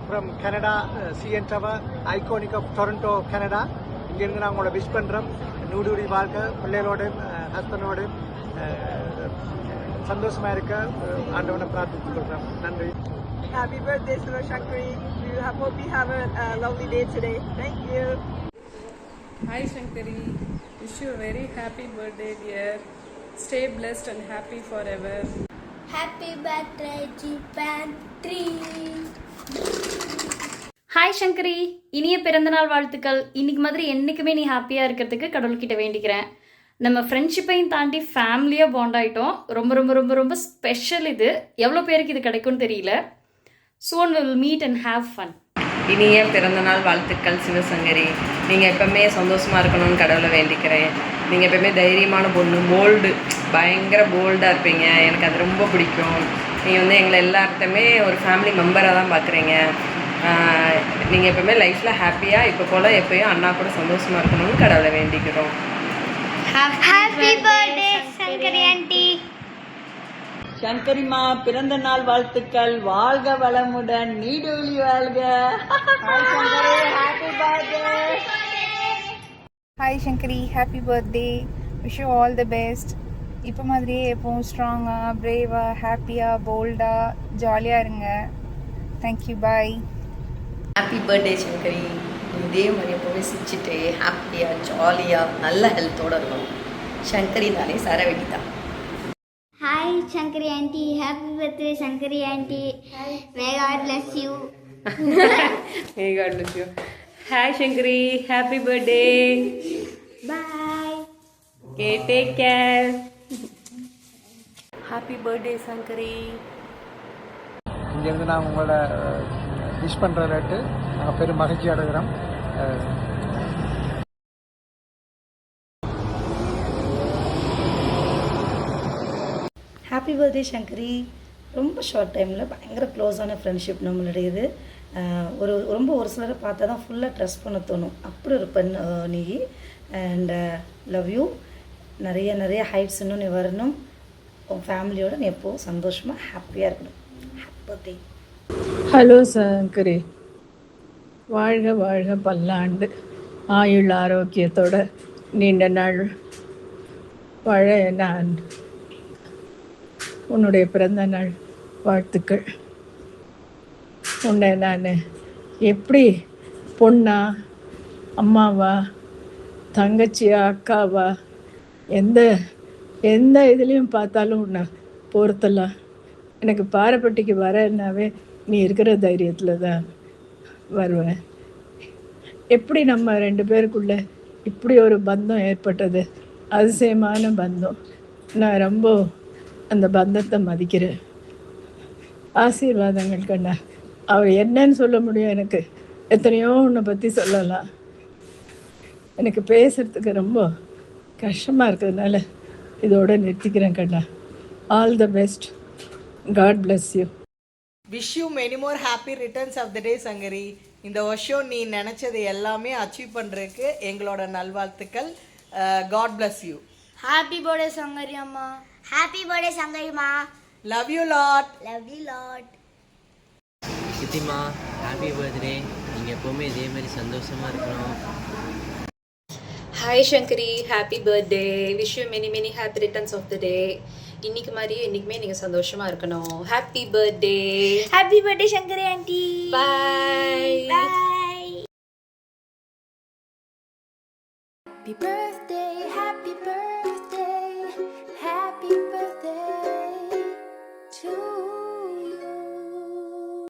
From Canada, CN tower, iconic of Toronto, Canada. இங்கேருந்து நான் உங்களை விஷ் பண்ணுறோம். நூடுடி வாழ்க்கை, பிள்ளைகளோடையும் ஹஸ்பண்டோடையும் சந்தோஷமா இருக்க ஆண்டவனை பிரார்த்தித்துக் கொள்கிறோம். நன்றி. Happy birthday, Sir Shankari. We hope you have a lovely day today. Thank you. Hi Shankari. Wish you a very happy birthday, dear. Stay blessed and happy forever. Happy birthday, Japan 3. Hi Sankari, இனிய பிறந்தநாள் வாழ்த்துக்கள். இன்னைக்கு மாதிரி என்றைக்குமே நீ ஹாப்பியாக இருக்கிறதுக்கு கடவுள்கிட்ட வேண்டிக்கிறேன். நம்ம ஃப்ரெண்ட்ஷிப்பையும் தாண்டி ஃபேமிலியாக பாண்ட் ஆகிட்டோம். ரொம்ப ரொம்ப ரொம்ப ரொம்ப ஸ்பெஷல் இது. எவ்வளோ பேருக்கு இது கிடைக்கும்னு தெரியல. soon we will meet and have fun. இனிய பிறந்தநாள் வாழ்த்துக்கள் சிவசங்கரி. நீங்கள் எப்போவுமே சந்தோஷமாக இருக்கணும்னு கடவுளை வேண்டிக்கிறேன். நீங்கள் எப்போவுமே தைரியமான பொண்ணு, போல்டு, பயங்கர போல்டாக இருப்பீங்க. எனக்கு அது ரொம்ப பிடிக்கும். நீங்கள் வந்து எங்களை எல்லார்ட்டுமே ஒரு ஃபேமிலி மெம்பராக தான் பார்க்குறீங்க. நீங்கள் எப்போவுமே லைஃப்பில் ஹாப்பியாக இப்போ போல் எப்போயும் அண்ணா கூட சந்தோஷமாக இருக்கணும்னு கடவுளை வேண்டிக்கிறோம். Happy birthday, Shankari aunty. சங்கரிமா பிறந்த நாள் வாழ்த்துக்கள். வாழ்க வளமுடன், நீடூழி வாழ்க. Happy birthday. Hi Shankari, happy birthday. Wish you all the best. இப்போ மாதிரியே எப்பவும் ஸ்ட்ராங்காக, பிரேவாக, ஹாப்பியாக, போல்டாக, ஜாலியாக இருங்க. Thank you, bye. Happy birthday Shankari. இதே மாதிரி எப்போவுமே சிரிச்சுட்டு ஹாப்பியாக ஜாலியாக நல்ல ஹெல்த்தோடு இருக்கணும். சங்கரி தானே சரவெடி தான். Hi Shankari aunty. Happy birthday, Shankari aunty. May God bless you. May God bless you. Hi Shankari, happy birthday. Bye. Okay, take care. Happy birthday Sankari. இங்கேருந்து நான் உங்களை விஷ் பண்ணுறதுட்டு நாங்கள் பெரும் மகிழ்ச்சி அடைகிறோம். Happy birthday Sankari. ரொம்ப ஷார்ட் டைமில் பயங்கர க்ளோஸான ஃப்ரெண்ட்ஷிப் நம்மளுடையது. ஒரு சிலரை பார்த்தா தான் ஃபுல்லாக ட்ரெஸ் பண்ண தோணும். அப்படி ஒரு பெண் நீ. And love you. நிறைய ஹைட்ஸ் இன்னும் நீ வரணும். உன் ஃபேமிலியோடு நீ எப்போவும் சந்தோஷமாக ஹாப்பியாக இருக்கணும். Happy birthday. ஹலோ சங்கரி. வாழ்க வாழ்க பல்லாண்டு, ஆயுள் ஆரோக்கியத்தோட நீண்ட நாள் வாழ நான் உன்னுடைய பிறந்த நாள் வாழ்த்துக்கள். உன்னை நான் எப்படி பொண்ணா, அம்மாவா, தங்கச்சியா, அக்காவா, எந்த இதுலேயும் பார்த்தாலும் உன்னை பொறுத்தலாம். எனக்கு பாறைப்பட்டிக்கு வரேன்னாவே நீ இருக்கிற தைரியத்தில் தான் வருவேன். எப்படி நம்ம 2 பேருக்குள்ளே இப்படி ஒரு பந்தம் ஏற்பட்டது, அதிசயமான பந்தம். நான் ரொம்ப அந்த பந்தத்தை மதிக்கிறேன். ஆசீர்வாதங்கள் கண்ணா. அவர் என்னன்னு சொல்ல முடியும்? எனக்கு எத்தனையோ உன்னை பற்றி சொல்லலாம். எனக்கு பேசுகிறதுக்கு ரொம்ப கஷ்டமாக இருக்கிறதுனால இதோட நிறுத்திக்கிறேன் கண்ணா. All the best. God bless you. Wish you many more happy returns of the day Shankari. இந்த வருஷம் நீ நினச்சது எல்லாமே அச்சீவ் பண்ணுறதுக்கு எங்களோட நல்வாழ்த்துக்கள். God bless you. Happy birthday, Shankari amma. Happy birthday, Shankari ma. Love you lot. Love you lot. சித்திமா happy birthday. நீங்கள் எப்போவுமே இதே மாதிரி சந்தோஷமாக இருக்கணும். Hi Shankari, happy birthday. Wish you many happy returns of the day. இன்னைக்கு மாதிரியே என்றைக்குமே நீங்கள் சந்தோஷமாக இருக்கணும். Happy birthday. Happy birthday, Shankari aunty. பாய். Bye. Happy birthday.